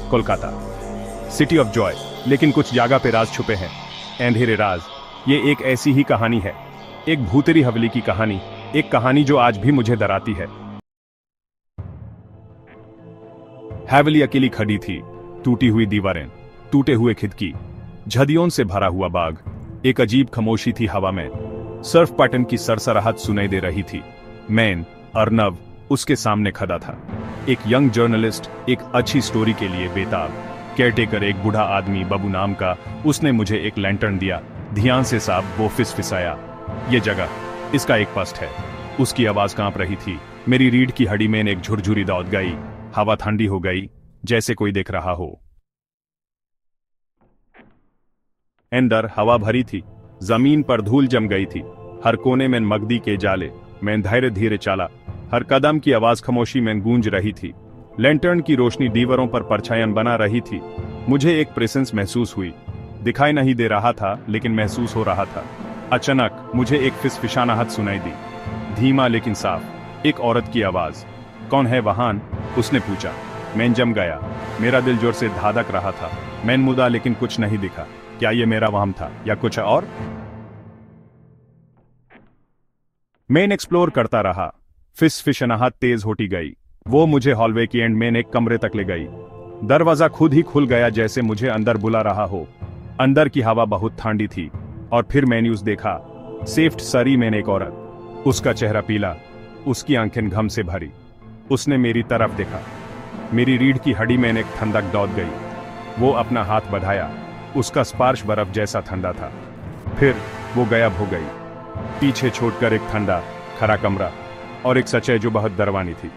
Kolkata, city of Joy. लेकिन कुछ जगह पे राज छुपे हैं, अंधेरे राज। ये एक ऐसी ही कहानी है, एक भूतेरी हवेली की कहानी, एक कहानी जो आज भी मुझे डराती है। हवेली अकेली खड़ी थी, टूटी हुई दीवारें, टूटे हुए खिड़की, झदियों से भरा हुआ बाग। एक अजीब खामोशी थी हवा में, सर्फ पैटर्न की सरसराहट सुनाई दे रही थी। मैं अर्नव उसके सामने खड़ा था, एक यंग जर्नलिस्ट, एक अच्छी स्टोरी के लिए बेताब। केयरटेकर, एक बूढ़ा आदमी बबू नाम का, उसने मुझे एक लैंटर्न दिया। ध्यान से साहब, वो फिसफिसाया, ये जगह, इसका एक पस्ट है। उसकी आवाज कांप रही थी। मेरी रीढ़ की हड्डी में एक झुरझुरी दौड़ गई। हवा ठंडी हो गई, जैसे कोई देख रहा हो। अंदर हवा भरी थी, जमीन पर धूल जम गई थी, हर कोने में मगदी के जाले। मैं धैर्य धीरे चला, हर कदम की आवाज खामोशी में गूंज रही थी। लैंटर्न की रोशनी दीवारों पर परछाइयां बना रही थी। मुझे एक प्रेजेंस महसूस हुई, दिखाई नहीं दे रहा था लेकिन महसूस हो रहा था। अचानक मुझे एक फिसफिसाहट सुनाई दी, धीमा लेकिन साफ। एक औरत की आवाज, कौन है वहां? उसने पूछा। मैं जम गया, मेरा दिल जोर से धड़क रहा था। मैं मुदा लेकिन कुछ नहीं दिखा। क्या ये मेरा वहम था या कुछ और? मैं एक्सप्लोर करता रहा। फिसफिसाहट तेज होती गई। वो मुझे हॉलवे की एंड में एक कमरे तक ले गई। दरवाजा खुद ही खुल गया, जैसे मुझे अंदर बुला रहा हो। अंदर की हवा बहुत ठंडी थी। और फिर मैंने उस देखा, सेफ्ट सरी में एक औरत, उसका चेहरा पीला, उसकी आंखें घम से भरी। उसने मेरी तरफ देखा। मेरी रीढ़ की हड्डी में एक ठंडक दौड़ गई। वो अपना हाथ बढ़ाया, उसका स्पर्श बर्फ जैसा ठंडा था। फिर वो गायब हो गई, पीछे छोड़कर एक ठंडा खरा कमरा और एक सच्चाई जो बहुत डरावनी थी।